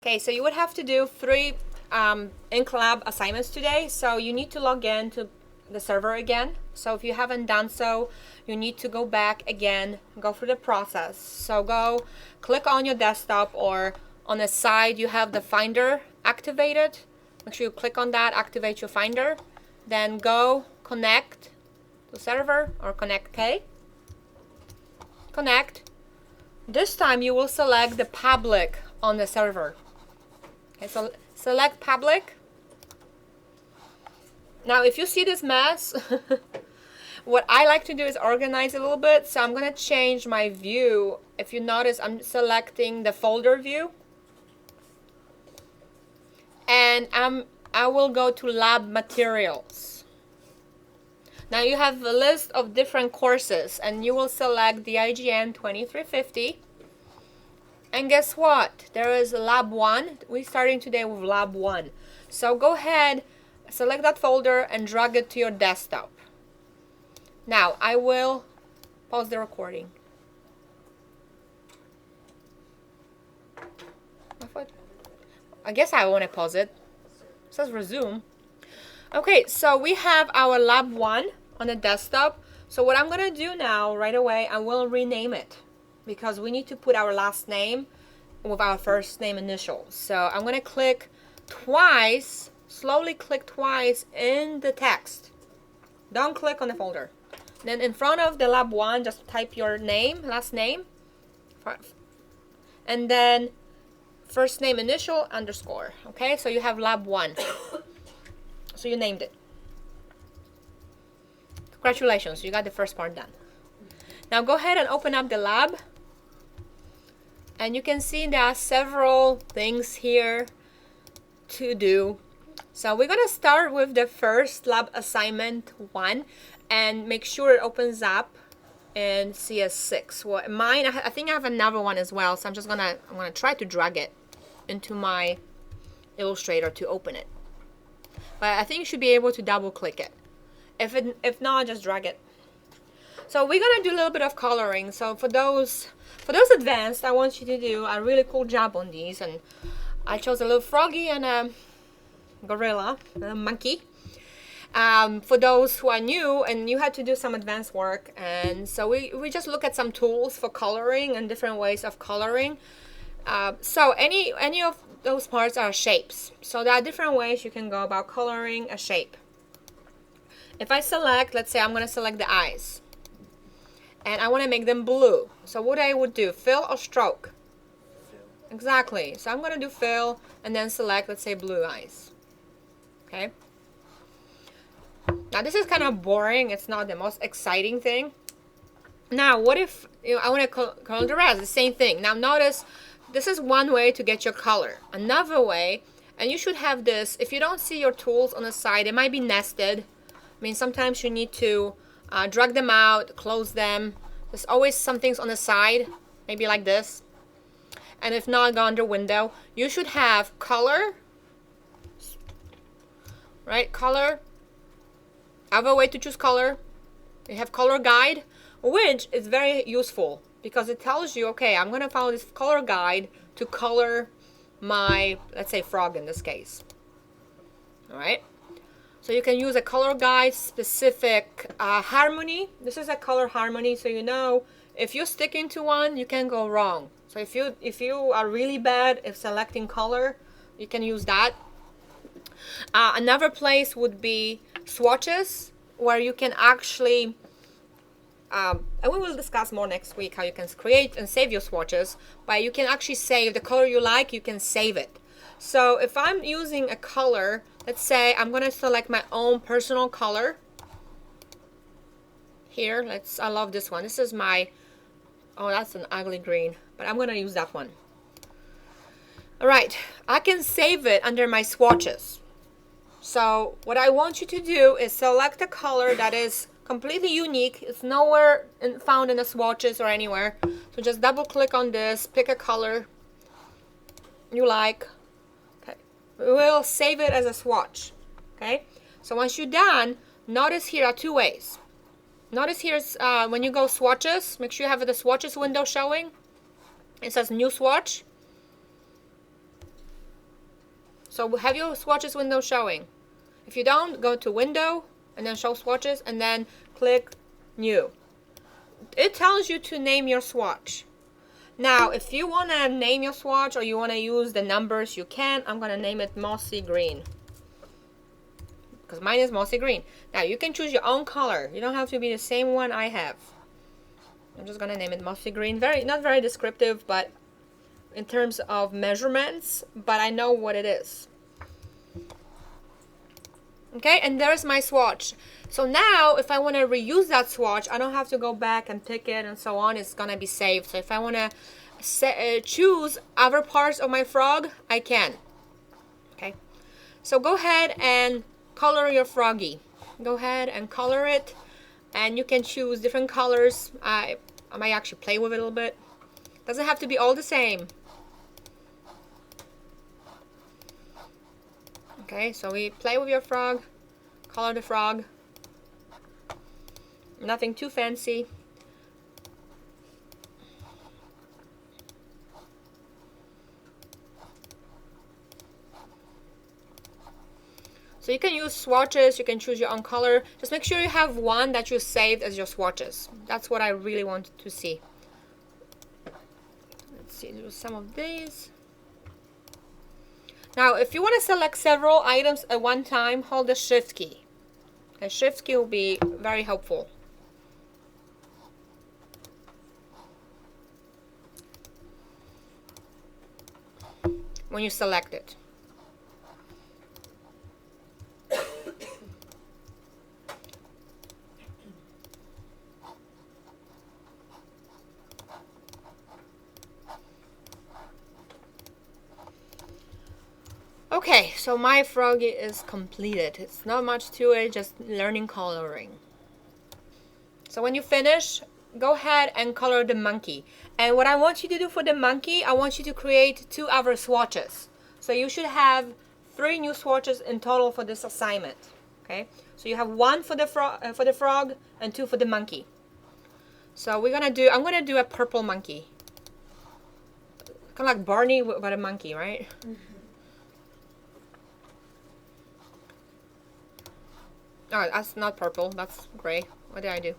Okay, so you would have to do 3 Ink Lab assignments today. So you need to log in to the server again. So if you haven't done so, you need to go back again, go through the process. So go click on your desktop, or on the side you have the Finder activated. Make sure you click on that, activate your Finder. Then go connect to server or connect K. Connect. This time you will select the public on the server. Okay, so select public. Now if you see this mess, what I like to do is organize a little bit. So I'm going to change my view. If you notice, I'm selecting the folder view. And I will go to lab materials. Now you have a list of different courses, and you will select the IGN 2350. And guess what? There is lab 1. We're starting today with lab 1. So go ahead, select that folder and drag it to your desktop. Now I will pause the recording. I guess I want to pause it. It says resume. Okay, so we have our lab 1 on the desktop. So what I'm going to do now right away, I will rename it, because we need to put our last name with our first name initial. So I'm going to click twice, slowly click twice in the text. Don't click on the folder. Then in front of the lab 1, just type your name, last name, and then first name initial underscore. Okay, so you have lab 1. So you named it. Congratulations, you got the first part done. Now go ahead and open up the lab. And you can see there are several things here to do. So we're going to start with the first lab assignment 1 and make sure it opens up in CS6. Well, mine, I think I have another one as well. So I'm gonna try to drag it into my Illustrator to open it. But I think you should be able to double click it. If not, just drag it. So we're gonna do a little bit of coloring. So for those advanced, I want you to do a really cool job on these. And I chose a little froggy and a gorilla, a monkey. For those who are new and you had to do some advanced work, and so we just look at some tools for coloring and different ways of coloring. So any of those parts are shapes. So there are different ways you can go about coloring a shape. If I select, let's say I'm going to select the eyes, and I want to make them blue. So what I would do, fill or stroke? Fill. Exactly. So I'm going to do fill and then select, let's say, blue eyes. Okay. Now this is kind of boring. It's not the most exciting thing. Now what if I want to color the rest? The same thing. Now notice, this is one way to get your color. Another way, and you should have this, if you don't see your tools on the side, it might be nested. I mean, sometimes you need to drag them out, close them. There's always some things on the side, maybe like this. And if not, go under window. You should have color, right? Color. Other way to choose color. You have color guide, which is very useful because it tells you, okay, I'm going to follow this color guide to color my, let's say, frog in this case. All right. So you can use a color guide specific harmony. This is a color harmony, so you know if you're sticking to one, you can go wrong. So if you are really bad at selecting color, you can use that. Another place would be Swatches, where you can actually, and we will discuss more next week how you can create and save your swatches, but you can actually save the color you like, you can save it. So if I'm using a color, let's say I'm going to select my own personal color. Here, I love this one. This is my, oh, that's an ugly green, but I'm going to use that one. All right, I can save it under my swatches. So what I want you to do is select a color that is completely unique. It's nowhere found in the swatches or anywhere. So just double click on this, pick a color you like. Okay, we will save it as a swatch. Okay, so once you're done, notice here are 2 ways. Notice here's when you go swatches, make sure you have the swatches window showing. It says new swatch. So have your swatches window showing. If you don't, go to Window and then Show Swatches and then click New. It tells you to name your swatch. Now, if you want to name your swatch or you want to use the numbers, you can. I'm going to name it Mossy Green, because mine is Mossy Green. Now, you can choose your own color. You don't have to be the same one I have. I'm just going to name it Mossy Green. Not very descriptive, but in terms of measurements, but I know what it is. Okay, and there's my swatch. So now, if I want to reuse that swatch, I don't have to go back and pick it and so on. It's gonna be saved. So if I want to choose other parts of my frog, I can. Okay, so go ahead and color your froggy. Go ahead and color it, and you can choose different colors. I might actually play with it a little bit. Doesn't have to be all the same. Okay, so we play with your frog, color the frog. Nothing too fancy. So you can use swatches, you can choose your own color. Just make sure you have one that you saved as your swatches. That's what I really want to see. Let's see, do some of these. Now, if you want to select several items at one time, hold the Shift key. The Shift key will be very helpful. When you select it. Okay, so my froggy is completed. It's not much to it, just learning coloring. So when you finish, go ahead and color the monkey. And what I want you to do for the monkey, I want you to create 2 other swatches. So you should have 3 new swatches in total for this assignment. Okay, so you have 1 for the frog and 2 for the monkey. So I'm gonna do a purple monkey, kind of like Barney but a monkey, right? Mm-hmm. Oh, that's not purple. That's gray. What did I do?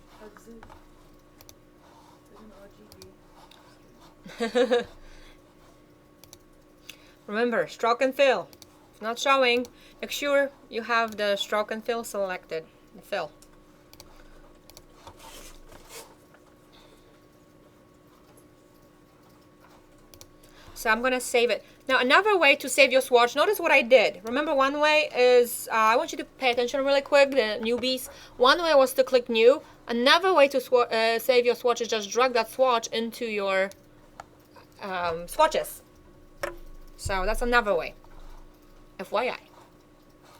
Remember, stroke and fill. It's not showing. Make sure you have the stroke and fill selected. The fill. So I'm going to save it. Now, another way to save your swatch, notice what I did. Remember, one way is, I want you to pay attention really quick, the newbies. One way was to click New. Another way to save your swatch is just drag that swatch into your swatches. So that's another way. FYI.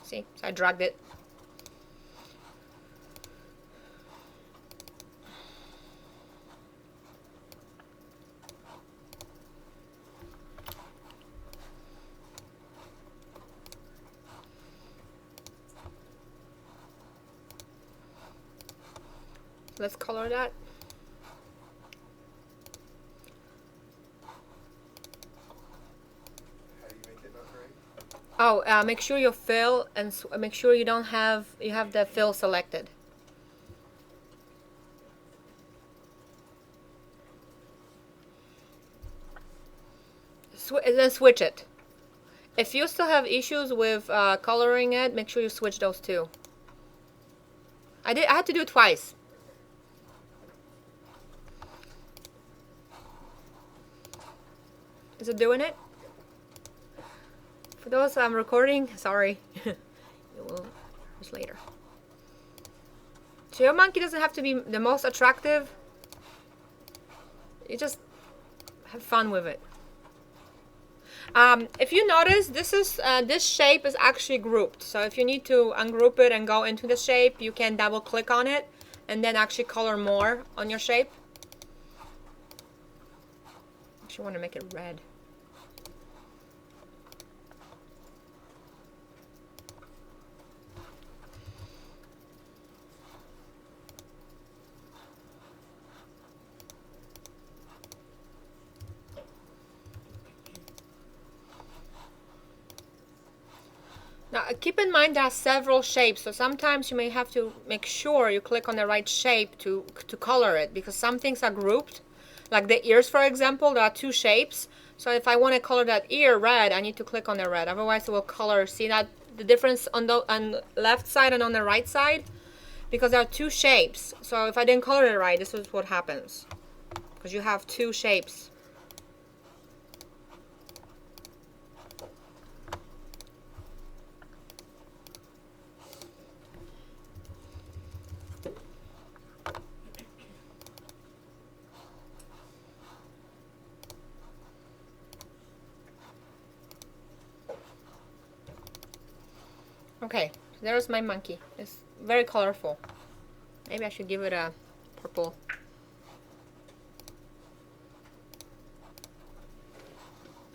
See, so I dragged it. Let's color that. How do you make it not gray? Oh, make sure you fill and make sure you have the fill selected. Then switch it. If you still have issues with coloring it, make sure you switch those two. I had to do it twice. Is it doing it? For those I'm recording, sorry. You will just later. So your monkey doesn't have to be the most attractive. You just have fun with it. If you notice, this shape is actually grouped. So if you need to ungroup it and go into the shape, you can double click on it and then actually color more on your shape. Actually want to make it red. Now keep in mind there are several shapes, so sometimes you may have to make sure you click on the right shape to color it, because some things are grouped. Like the ears, for example, there are two shapes. So if I want to color that ear red, I need to click on the red. Otherwise it will color, see that the difference on the left side and on the right side? Because there are two shapes. So if I didn't color it right, this is what happens. Because you have two shapes. Okay, there's my monkey. It's very colorful. Maybe I should give it a purple.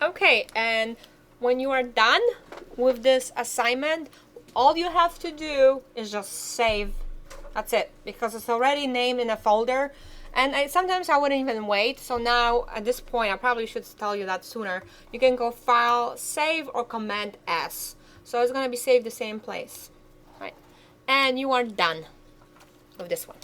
Okay, and when you are done with this assignment, all you have to do is just save. That's it, because it's already named in a folder. And sometimes I wouldn't even wait. So now at this point, I probably should tell you that sooner. You can go File, Save, or Command S. So it's going to be saved the same place. Right? And you are done with this one.